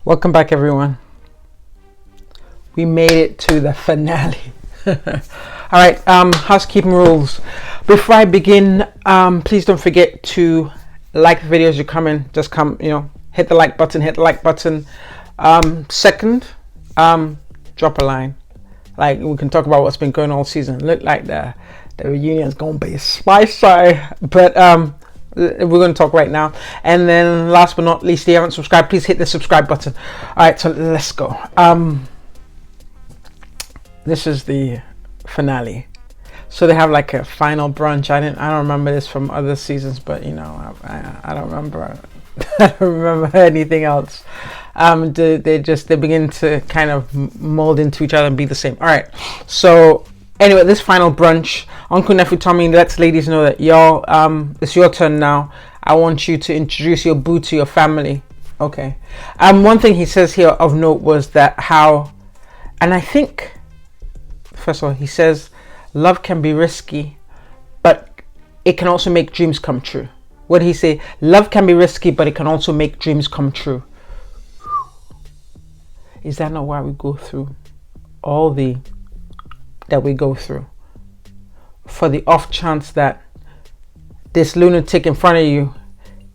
Welcome back, everyone. We made it to the finale. All right, housekeeping rules. Before I begin, please don't forget to like the videos you come in. Just come, hit the like button. Second, drop a line. Like, we can talk about what's been going on all season. Look like the reunion's gonna be spicy, but we're going to talk right now. And then last but not least, if you haven't subscribed, please hit the subscribe button. All right, so let's go. This is the finale. So they have like a final brunch. I don't remember this from other seasons, but I don't remember. I don't remember anything else. They begin to kind of mold into each other and be the same. All right, so anyway, this final brunch, Uncle Nephew Tommy lets ladies know that y'all, it's your turn now. I want you to introduce your boo to your family. Okay. One thing he says here of note was that and I think, first of all, he says love can be risky, but it can also make dreams come true. What did he say? Love can be risky, but it can also make dreams come true. Is that not why we go through all that we go through? For the off chance that this lunatic in front of you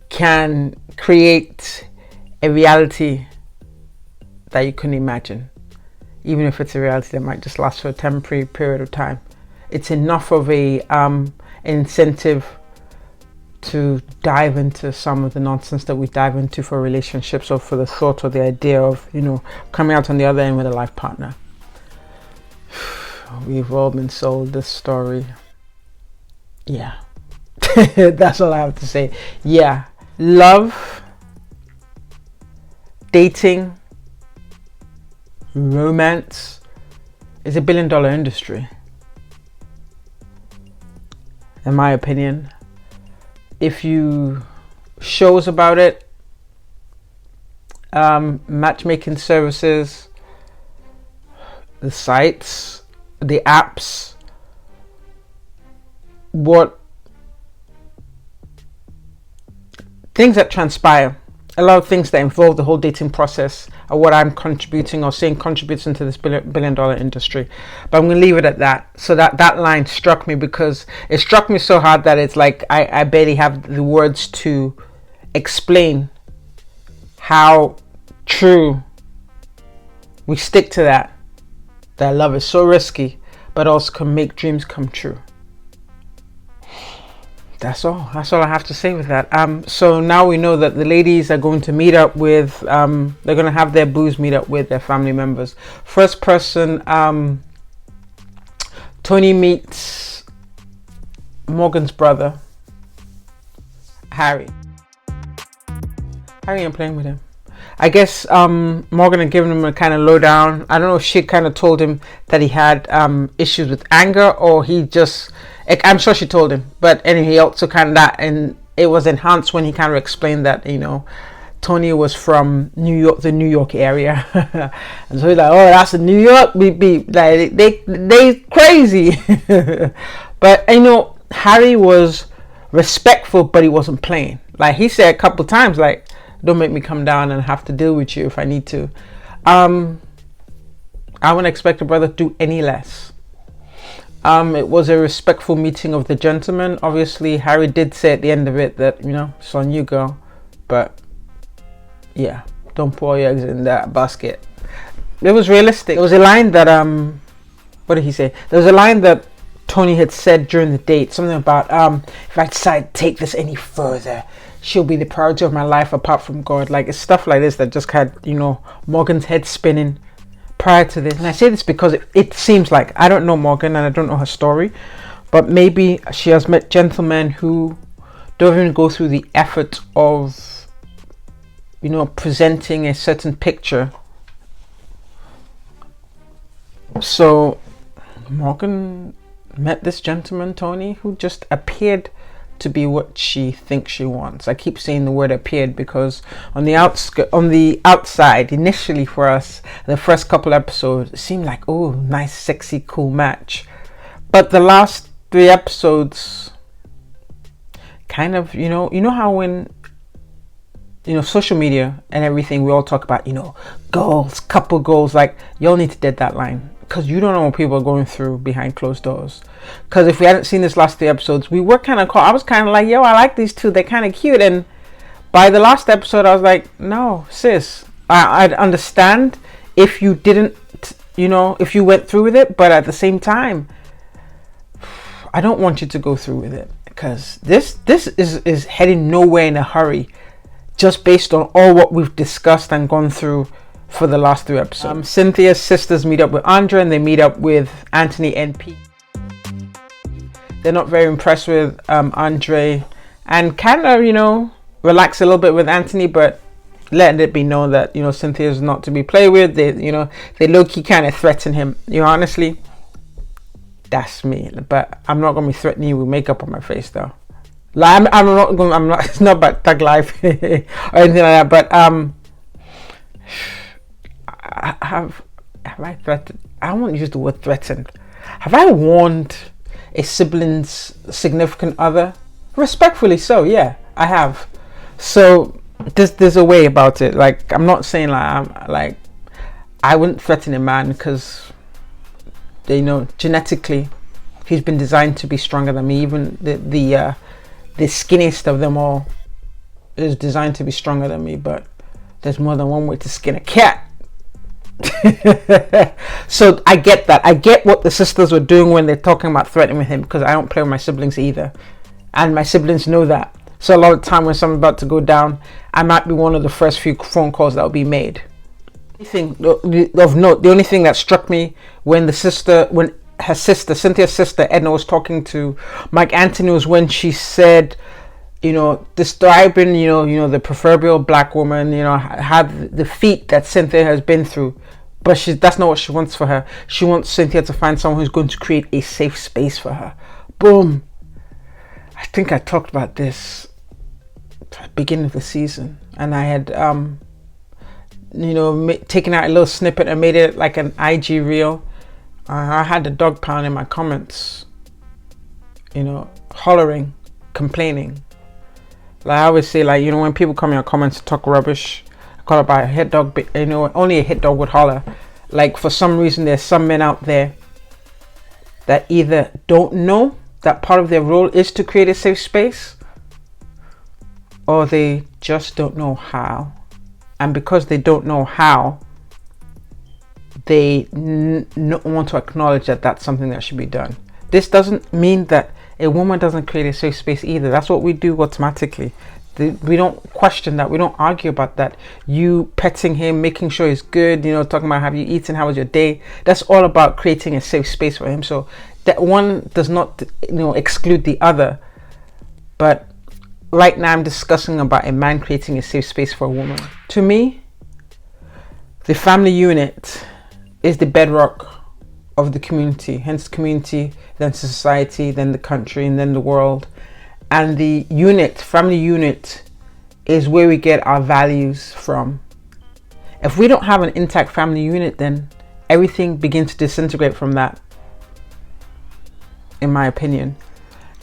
can create a reality that you couldn't imagine, even if it's a reality that might just last for a temporary period of time. It's enough of an incentive to dive into some of the nonsense that we dive into for relationships, or for the thought or the idea of coming out on the other end with a life partner. We've all been sold this story. Yeah. That's all I have to say. Yeah. Love, dating, romance is a $1 billion industry, in my opinion. If you shows about it, matchmaking services, the sites, the apps, what things that transpire, a lot of things that involve the whole dating process are what I'm contributing or saying contributes into this $1 billion industry. But I'm going to leave it at that. So that line struck me, because it struck me so hard that it's like I barely have the words to explain how true we stick to that love is so risky, but also can make dreams come true. That's all I have to say with that. So now we know that the ladies are going to meet up with, they're going to have their boos meet up with their family members. First person, Tony meets Morgan's brother, Harry ain't playing with him. I guess Morgan had given him a kind of lowdown. I don't know if she kind of told him that he had issues with anger, or he just, I'm sure she told him. But anyway, he also kind of that, and it was enhanced when he kind of explained that, Tony was from New York, the New York area. And so he's like, oh, that's a New York BB. Like, they crazy. But, Harry was respectful, but he wasn't playing. Like, he said a couple times, like, don't make me come down and have to deal with you if I need to. I wouldn't expect a brother to do any less. It was a respectful meeting of the gentlemen. Obviously, Harry did say at the end of it that, it's on you, girl. But, yeah, don't pour your eggs in that basket. It was realistic. It was a line that, what did he say? There was a line that Tony had said during the date. Something about, if I decide to take this any further, she'll be the priority of my life apart from God. Like, it's stuff like this that just had, Morgan's head spinning prior to this. And I say this because it seems like, I don't know Morgan and I don't know her story, but maybe she has met gentlemen who don't even go through the effort of, presenting a certain picture. So Morgan met this gentleman, Tony, who just appeared to be what she thinks she wants. I keep saying the word appeared because on the outside, initially for us, the first couple episodes, it seemed like, oh, nice, sexy, cool match. But the last 3 episodes kind of, how when social media and everything, we all talk about, goals, couple goals. Like, y'all need to dead that line, because you don't know what people are going through behind closed doors. Because if we hadn't seen this last 3 episodes, we were kind of caught. I was kind of like, yo, I like these two. They're kind of cute. And by the last episode, I was like, no, sis, I'd understand if you didn't, if you went through with it. But at the same time, I don't want you to go through with it, because this is heading nowhere in a hurry, just based on all what we've discussed and gone through for the last 3 episodes. Cynthia's sisters meet up with Andre, and they meet up with Anthony NP. They're not very impressed with Andre, and kind of, relax a little bit with Anthony, but letting it be known that, Cynthia is not to be played with. They low-key kind of threaten him. Honestly, that's me. But I'm not going to be threatening you with makeup on my face, though. Like, I'm not, it's not about thug life or anything like that, but, have I threatened? I don't want to use the word threatened. Have I warned a sibling's significant other? Respectfully so, yeah, I have. So there's a way about it. Like, I'm not saying like I wouldn't threaten a man, because genetically he's been designed to be stronger than me. Even the skinniest of them all is designed to be stronger than me. But there's more than one way to skin a cat. So I get that. I get what the sisters were doing when they're talking about threatening with him, because I don't play with my siblings either, and my siblings know that. So a lot of time when something's about to go down, I might be one of the first few phone calls that will be made. Of note, the only thing that struck me when her sister, Cynthia's sister Edna, was talking to Mike Anthony, was when she said, describing, the proverbial black woman, have the feat that Cynthia has been through. But that's not what she wants for her. She wants Cynthia to find someone who's going to create a safe space for her. Boom. I think I talked about this at the beginning of the season. And I had, taken out a little snippet and made it like an IG reel. I had the dog pound in my comments, hollering, complaining. Like I always say, like, when people come in your comments to talk rubbish, I call it by a hit dog, only a hit dog would holler. Like, for some reason, there's some men out there that either don't know that part of their role is to create a safe space, or they just don't know how. And because they don't know how, they don't want to acknowledge that that's something that should be done. This doesn't mean that a woman doesn't create a safe space either. That's what we do automatically. We don't question that. We don't argue about that. You petting him, making sure he's good, talking about, have you eaten, how was your day? That's all about creating a safe space for him. So that one does not, exclude the other. But right now I'm discussing about a man creating a safe space for a woman. To me, the family unit is the bedrock of the community, hence community, then society, then the country, and then the world. And the family unit, is where we get our values from. If we don't have an intact family unit, then everything begins to disintegrate from that, in my opinion.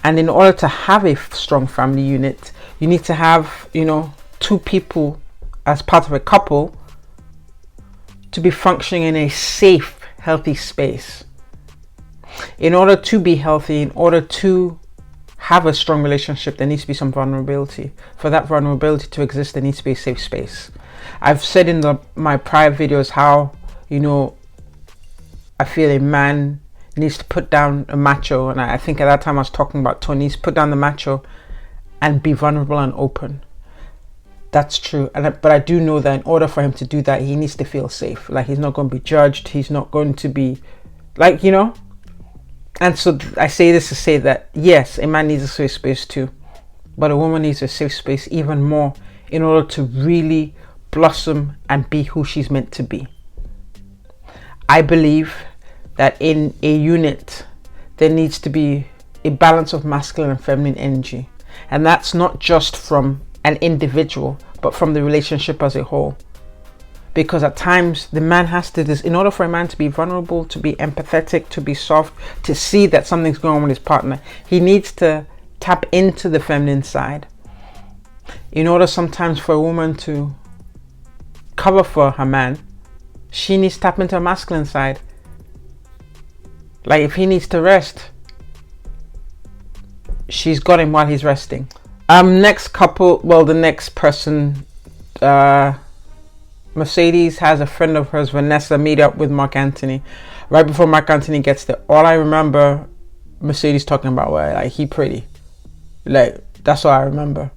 And in order to have a strong family unit, you need to have, 2 people as part of a couple to be functioning in a safe, healthy space. In order to be healthy, in order to have a strong relationship, there needs to be some vulnerability. For that vulnerability to exist, there needs to be a safe space. I've said in my prior videos how, I feel a man needs to put down a macho, and I think at that time I was talking about Tony. Needs to put down the macho and be vulnerable and open. That's true, but I do know that in order for him to do that, he needs to feel safe. Like, he's not going to be judged. He's not going to be, And so I say this to say that, yes, a man needs a safe space too, but a woman needs a safe space even more in order to really blossom and be who she's meant to be. I believe that in a unit, there needs to be a balance of masculine and feminine energy. And that's not just from an individual, but from the relationship as a whole. Because at times the man has to, in order for a man to be vulnerable, to be empathetic, to be soft, to see that something's going on with his partner, he needs to tap into the feminine side. in order sometimes for a woman to cover for her man, she needs to tap into her masculine side. Like if he needs to rest, she's got him while he's resting. Next couple, well, the next person, Mercedes has a friend of hers, Vanessa, meet up with Mark Anthony. Right before Mark Anthony gets there, all I remember Mercedes talking about was like, he pretty. Like, that's all I remember.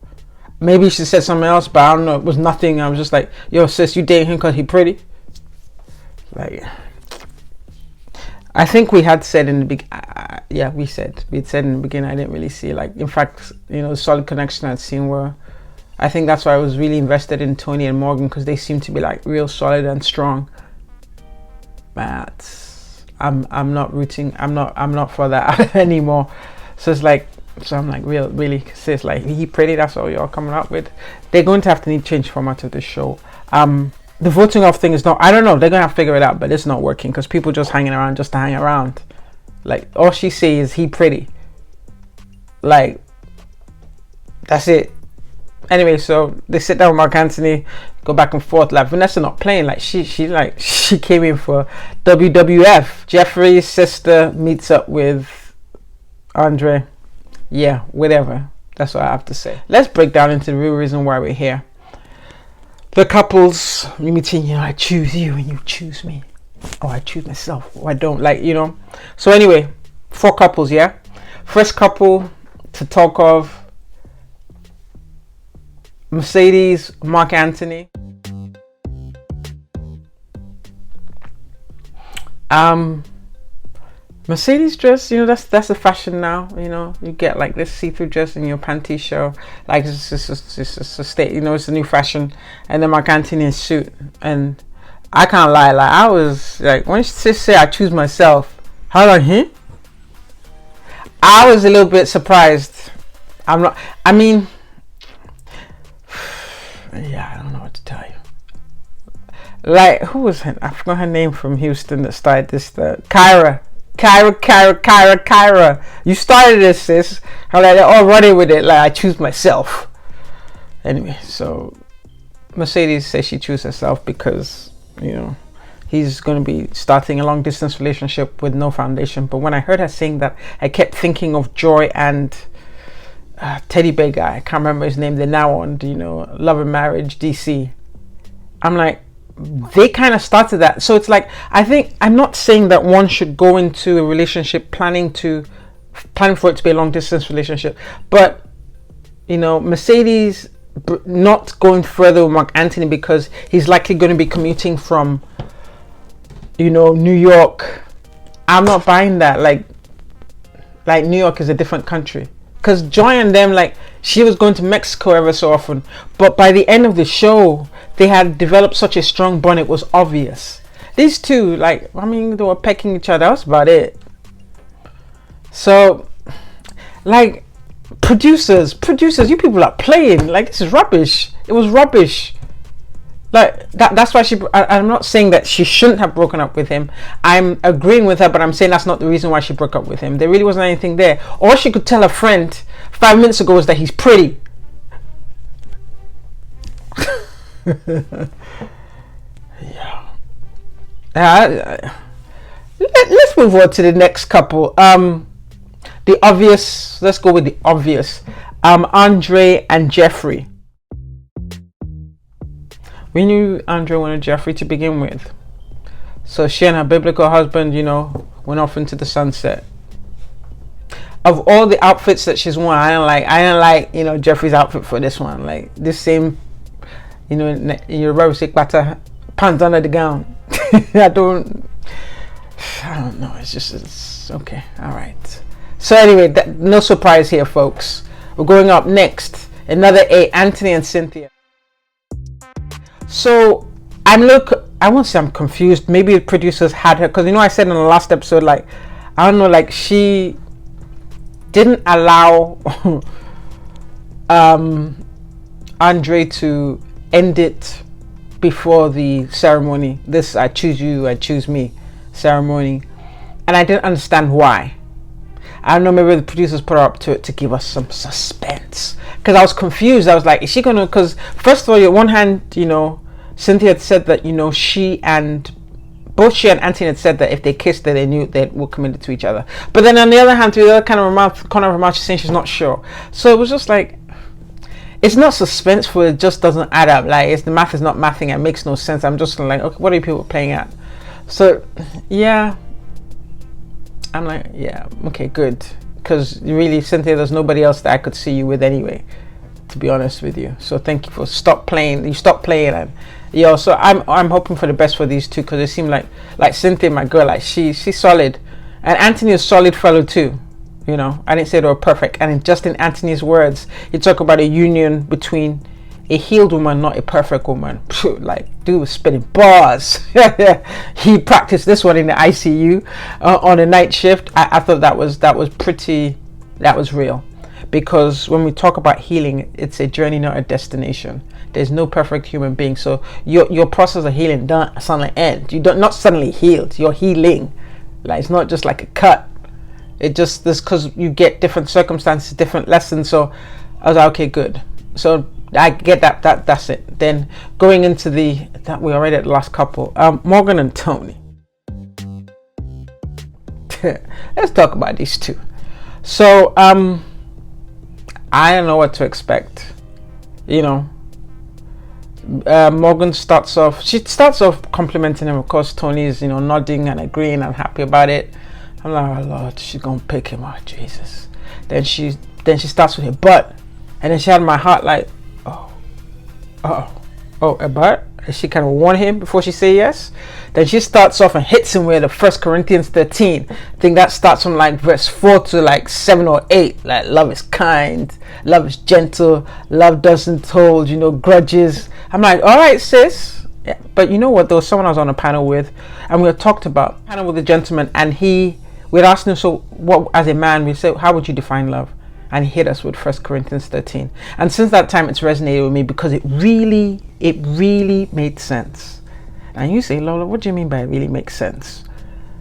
Maybe she said something else, but I don't know. It was nothing. I was just like, yo, sis, you dating him because he pretty? Like, I think we had said in the beginning, we had said in the beginning, I didn't really see, like, in fact, you know, the solid connection I'd seen were, I think that's why I was really invested in Tony and Morgan, because they seem to be like real solid and strong. But I'm not rooting, I'm not for that anymore. So it's like, so I'm like, really, sis, like, he pretty, that's all you're coming up with. They're going to have to need change format of the show. The voting off thing is not, I don't know, they're gonna have to figure it out, but it's not working because people just hanging around just to hang around. Like, all she says is he pretty. Like, that's it. Anyway, so they sit down with Mark Anthony, go back and forth. Like, Vanessa not playing, like she came in for WWF. Jeffrey's sister meets up with Andre. Yeah, whatever. That's what I have to say. Let's break down into the real reason why we're here. The couples, you meeting, you know, I choose you and you choose me. Oh, I choose myself. Oh, I don't, like, you know. So anyway, 4 couples, yeah. First couple to talk of, Mercedes, Mark Anthony. Mercedes dress, you know, that's the fashion now. You know, you get like this see-through dress in your panty show, like it's a state, you know, it's a new fashion. And then Mark Anthony in suit, and I can't lie, like I was like, when she said I choose myself, how like him? I was a little bit surprised. I mean, yeah, I don't know what to tell you. Like, who was her? I forgot her name from Houston that started this. Kyra. You started this, sis. How like they're all running with it. Like, I choose myself. Anyway, so Mercedes says she chooses herself because, you know, he's going to be starting a long distance relationship with no foundation. But when I heard her saying that, I kept thinking of Joy and Teddy Bear guy. I can't remember his name. They're now on, you know, Love and Marriage DC. I'm like, they kind of started that. So it's like, I think, I'm not saying that one should go into a relationship planning for it to be a long distance relationship, but, you know, Mercedes not going further with Mark Anthony because he's likely going to be commuting from, you know, New York. I'm not buying that. Like New York is a different country. Because Joy and them, like, she was going to Mexico ever so often. But by the end of the show, they had developed such a strong bond, it was obvious. These two, like, I mean, they were pecking each other. That's about it. So, like, producers, you people are playing. Like, this is rubbish. It was rubbish. Like, that's why I'm not saying that she shouldn't have broken up with him. I'm agreeing with her, but I'm saying that's not the reason why she broke up with him. There really wasn't anything there. All she could tell a friend 5 minutes ago was that he's pretty. Yeah. Let's move on to the next couple. The obvious. Let's go with the obvious. Andre and Jeffrey. We knew Andre wanted Jeffrey to begin with. So she and her biblical husband, you know, went off into the sunset. Of all the outfits that she's worn, I didn't like, you know, Jeffrey's outfit for this one. Like, this same, you know, your rubber stick butter pants under the gown. I don't know. It's okay. All right. So anyway, no surprise here, folks. We're going up next. Another A, Anthony and Cynthia. So I won't say I'm confused. Maybe the producers had her, because, you know, I said in the last episode, like, I don't know, like, she didn't allow Andre to end it before the ceremony. This I choose you, I choose me ceremony. And I didn't understand why. I don't know, maybe the producers put her up to it to give us some suspense, because I was confused. I was like, is she gonna, because first of all, on one hand, you know, Cynthia had said that, you know, both she and Anthony had said that if they kissed, that they knew they were committed to each other. But then on the other hand, through the other corner of her mouth, she's saying she's not sure. So it was just like, it's not suspenseful, it just doesn't add up. Like, the math is not mathing, it makes no sense. I'm just like, okay, what are you people playing at? So yeah, I'm like, yeah, okay, good, because really, Cynthia, there's nobody else that I could see you with anyway, to be honest with you. So thank you for stop playing, and yo, so I'm hoping for the best for these two, because they seem like Cynthia, my girl, like she's solid, and Anthony is a solid fellow too. You know, I didn't say they were perfect, and just in Anthony's words, you talk about a union between a healed woman, not a perfect woman. Like, dude was spitting bars. He practiced this one in the ICU on a night shift. I thought that was real, because when we talk about healing, it's a journey, not a destination. There's no perfect human being, so your process of healing doesn't suddenly end. You don't not suddenly healed. You're healing. Like, it's not just like a cut. It just, this, because you get different circumstances, different lessons. So I was like, okay, good. So I get that's it. Then going into that we're already at the last couple, Morgan and Tony. Let's talk about these two. So I don't know what to expect. You know, Morgan starts off complimenting him. Of course, Tony is, you know, nodding and agreeing and happy about it. I'm like, oh Lord, she's gonna pick him out, Jesus. Then she starts with her butt, and then she had my heart like, a butt. And she kind of warned him before she say yes. Then she starts off and hits him with the 1 Corinthians 13. I think that starts from like verse 4 to like 7 or 8. Like, love is kind, love is gentle, love doesn't hold, you know, grudges. I'm like, all right, sis. Yeah. But you know what? There was someone I was on a panel with, and we had talked about panel with a gentleman, and we'd asked him, so what, as a man, we said, how would you define love? And he hit us with 1 Corinthians 13. And since that time, it's resonated with me, because it really made sense. And you say, Lola, what do you mean by it really makes sense?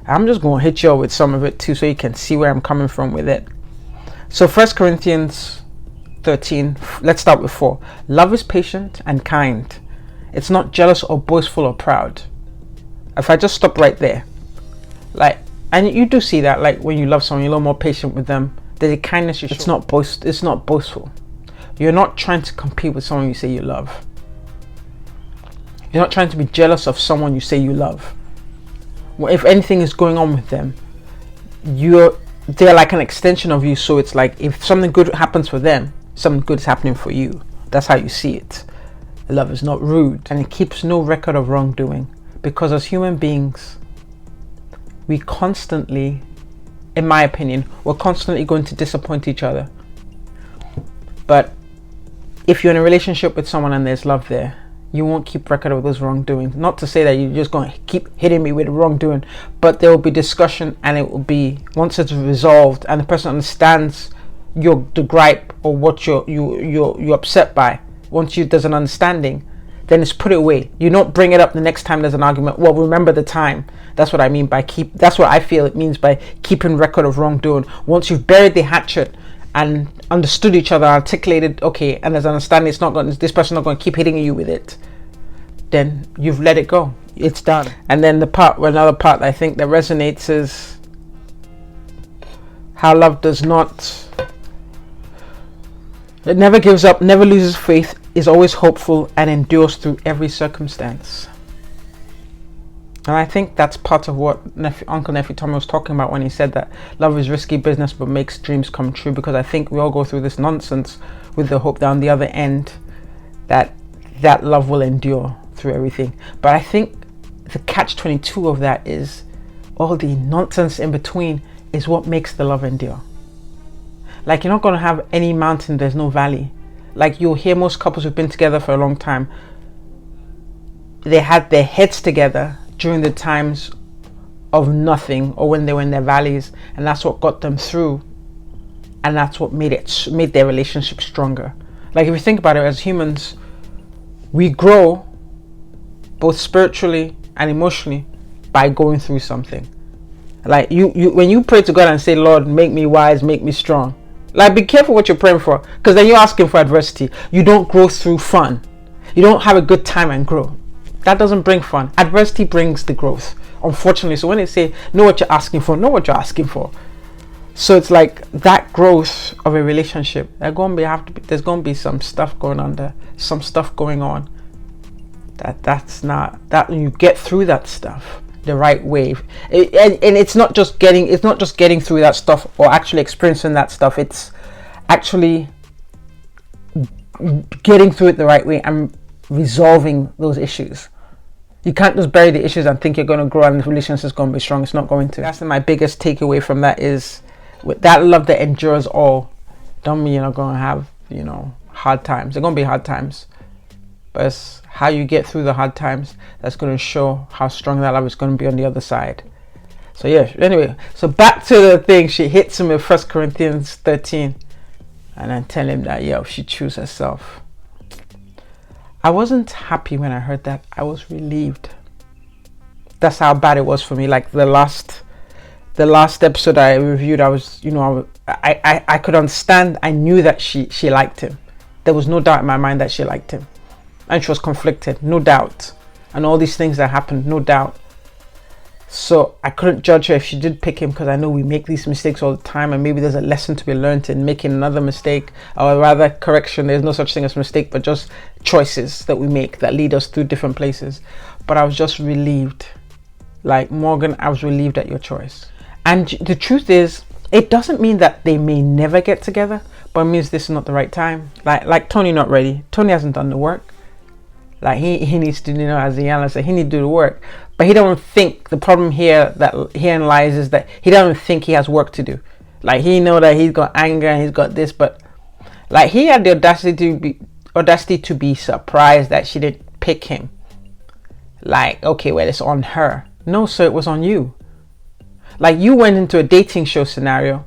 I'm just going to hit you with some of it too, so you can see where I'm coming from with it. So 1 Corinthians 13, let's start with 4. Love is patient and kind. It's not jealous or boastful or proud. If I just stop right there, like, and you do see that, like, when you love someone, you're a little more patient with them. There's a kindness you show. It's not boastful. You're not trying to compete with someone you say you love. You're not trying to be jealous of someone you say you love. Well, if anything is going on with them, they're like an extension of you. So it's like, if something good happens for them, something good is happening for you. That's how you see it. Love is not rude, and it keeps no record of wrongdoing, because as human beings, we constantly, in my opinion, we're constantly going to disappoint each other. But if you're in a relationship with someone and there's love there, you won't keep record of those wrongdoings. Not to say that you're just going to keep hitting me with wrongdoing, but there will be discussion, and it will be, once it's resolved and the person understands the gripe or what you're upset by, once there's an understanding, then it's put it away. You don't bring it up the next time there's an argument. Well, remember the time. That's what I mean by that's what I feel it means by keeping record of wrongdoing. Once you've buried the hatchet and understood each other, articulated, okay, and there's understanding, this person's not going to keep hitting you with it, then you've let it go. It's done. And then another part I think that resonates is how love does not, it never gives up, never loses faith, is always hopeful, and endures through every circumstance. And I think that's part of what Uncle Nephew Tommy was talking about when he said that love is risky business but makes dreams come true, because I think we all go through this nonsense with the hope that on the other end that love will endure through everything. But I think the catch-22 of that is all the nonsense in between is what makes the love endure. Like, you're not going to have any mountain, there's no valley. Like, you'll hear most couples who've been together for a long time, they had their heads together during the times of nothing, or when they were in their valleys, and that's what got them through, and that's what made their relationship stronger. Like, if you think about it, as humans, we grow both spiritually and emotionally by going through something. Like you when you pray to God and say, Lord, make me wise, make me strong. Like, be careful what you're praying for, because then you're asking for adversity. You don't grow through fun. You don't have a good time and grow. That doesn't bring fun. Adversity brings the growth, unfortunately. So when they say know what you're asking for, know what you're asking for. So it's like that growth of a relationship. There's gonna be some stuff going on there, some stuff going on. That's not that when you get through that stuff the right way, and it's not just getting through that stuff or actually experiencing that stuff. It's actually getting through it the right way and resolving those issues. You can't just bury the issues and think you're going to grow and the relationship is going to be strong. It's not going to. That's my biggest takeaway from that, is with that love that endures all, don't mean you're not going to have, hard times. They're going to be hard times, but it's how you get through the hard times that's going to show how strong that love is going to be on the other side. So yeah, anyway, so back to the thing. She hits him with 1 Corinthians 13 and then tell him that she choose herself. I wasn't happy when I heard that. I was relieved. That's how bad it was for me. Like the last episode I reviewed, I was, I could understand. I knew that she liked him. There was no doubt in my mind that she liked him. And she was conflicted, no doubt. And all these things that happened, no doubt. So I couldn't judge her if she did pick him, because I know we make these mistakes all the time, and maybe there's a lesson to be learned in making another mistake, or rather correction. There's no such thing as mistake, but just choices that we make that lead us through different places. But I was just relieved. Like, Morgan, I was relieved at your choice. And the truth is, it doesn't mean that they may never get together, but it means this is not the right time. Like Tony not ready. Tony hasn't done the work. Like he needs to, as Iana said, he needs to do the work. But he don't think, the problem here that herein lies is that he doesn't think he has work to do. Like, he know that he's got anger and he's got this, but like he had the audacity to be surprised that she didn't pick him. Like, okay, well, it's on her. No, sir, it was on you. Like, you went into a dating show scenario,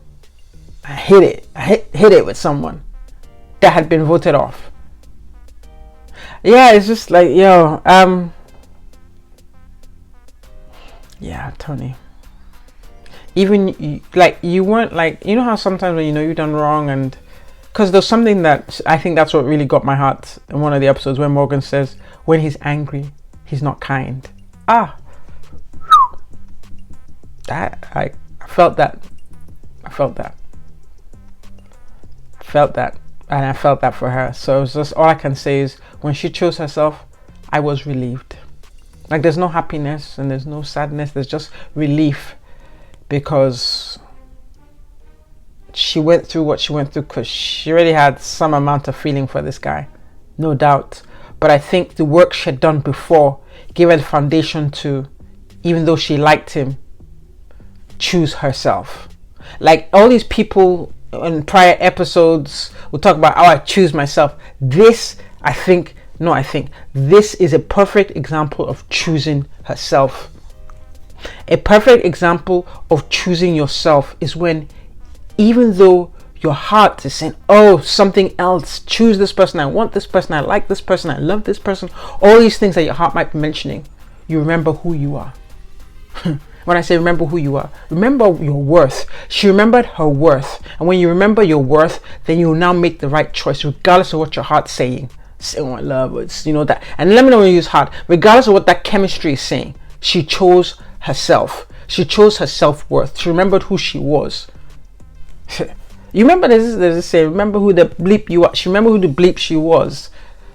hit it with someone that had been voted off. Yeah, it's just like, yeah, Tony. Even you weren't like, how sometimes when you've done wrong, and because there's something that I think that's what really got my heart in one of the episodes when Morgan says, when he's angry, he's not kind. That I felt that, and I felt that for her. So it's just, all I can say is, when she chose herself, I was relieved. Like, there's no happiness and there's no sadness, there's just relief, because she went through what she went through, because she already had some amount of feeling for this guy, no doubt. But I think the work she had done before gave her the foundation to, even though she liked him, choose herself. Like, all these people in prior episodes will talk about how I choose myself. I think this is a perfect example of choosing herself. A perfect example of choosing yourself is when, even though your heart is saying, oh, something else, choose this person, I want this person, I like this person, I love this person, all these things that your heart might be mentioning, you remember who you are. When I say remember who you are, remember your worth. She remembered her worth. And when you remember your worth, then you will now make the right choice, regardless of what your heart's saying. Saying what love, it's, that. And let me know when you use heart. Regardless of what that chemistry is saying, she chose herself. She chose her self-worth. She remembered who she was. You remember there's this say, remember who the bleep you are. She remembered who the bleep she was.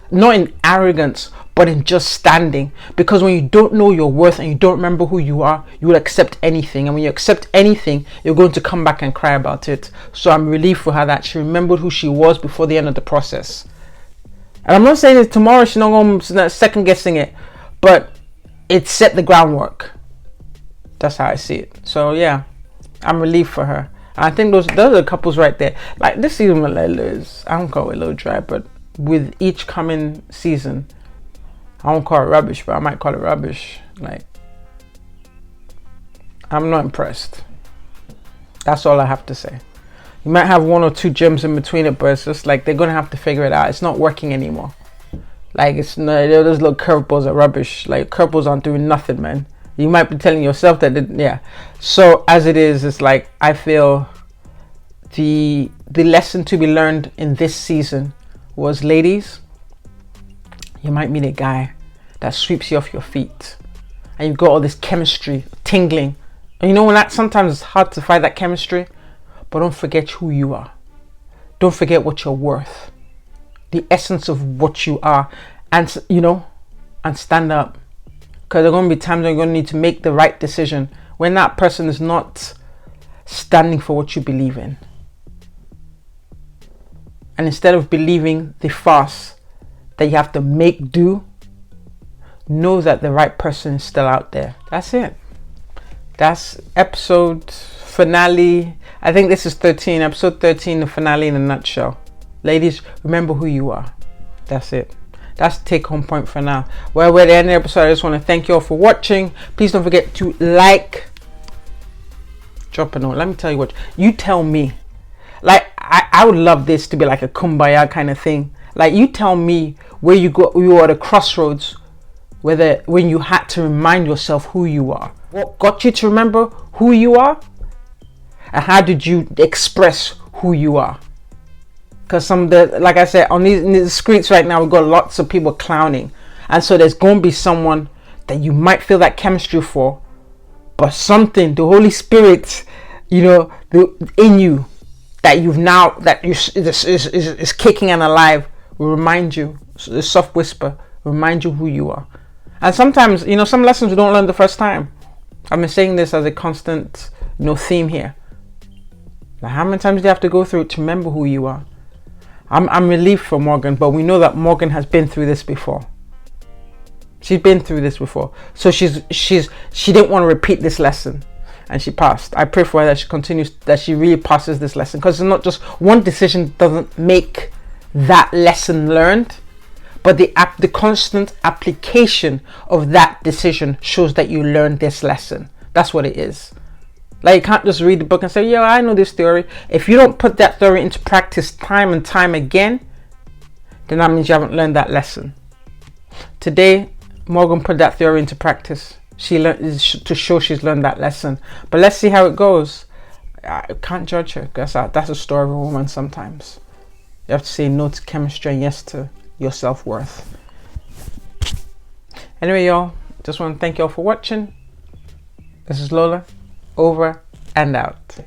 Not in arrogance, but in just standing. Because when you don't know your worth and you don't remember who you are, you will accept anything. And when you accept anything, you're going to come back and cry about it. So I'm relieved for her that she remembered who she was before the end of the process. And I'm not saying that tomorrow she's not going to second guessing it, but it set the groundwork. That's how I see it. So yeah, I'm relieved for her. And I think those are the couples right there. Like, this season is, I don't call it a little dry, but with each coming season, I won't call it rubbish, but I might call it rubbish. Like, I'm not impressed. That's all I have to say. You might have one or two gems in between it, but it's just like they're gonna have to figure it out. It's not working anymore. Like, it's not, those little curveballs are rubbish. Like, curveballs aren't doing nothing, man. You might be telling yourself that, yeah. So as it is, it's like, I feel the lesson to be learned in this season was, ladies, you might meet a guy that sweeps you off your feet, and you've got all this chemistry tingling. And you know, when that sometimes it's hard to find that chemistry, but don't forget who you are. Don't forget what you're worth, the essence of what you are, and you know, and stand up, because there are going to be times when you're going to need to make the right decision when that person is not standing for what you believe in. And instead of believing the farce that you have to make do, know that the right person is still out there. That's it. That's episode finale. I think this is 13, episode 13, the finale in a nutshell. Ladies, remember who you are. That's it. That's the take home point for now. Well, we're at the end of the episode. I just want to thank you all for watching. Please don't forget to like, drop a note. Let me tell you what, you tell me. Like, I would love this to be like a kumbaya kind of thing. Like, you tell me where you were at a crossroads, when you had to remind yourself who you are. What got you to remember who you are? And how did you express who you are? Because like I said, on these streets right now, we've got lots of people clowning. And so there's going to be someone that you might feel that chemistry for, but something, the Holy Spirit, you know, in you, that you've now, that is kicking and alive, will remind you, a soft whisper, remind you who you are. And sometimes, you know, some lessons we don't learn the first time. I've been saying this as a constant, you know, theme here. Now, how many times do you have to go through it to remember who you are? I'm relieved for Morgan, but we know that Morgan has been through this before. She's been through this before. So she didn't want to repeat this lesson, and she passed. I pray for her that she continues, that she really passes this lesson, because it's not just one decision doesn't make that lesson learned, but the constant application of that decision shows that you learned this lesson. That's what it is. Like, you can't just read the book and say, yeah, I know this theory. If you don't put that theory into practice time and time again, then that means you haven't learned that lesson. Today, Morgan put that theory into practice. She learned to show she's learned that lesson. But let's see how it goes. I can't judge her, because that's a story of a woman sometimes. You have to say no to chemistry and yes to your self-worth. Anyway, y'all, just want to thank y'all for watching. This is Lola, over and out.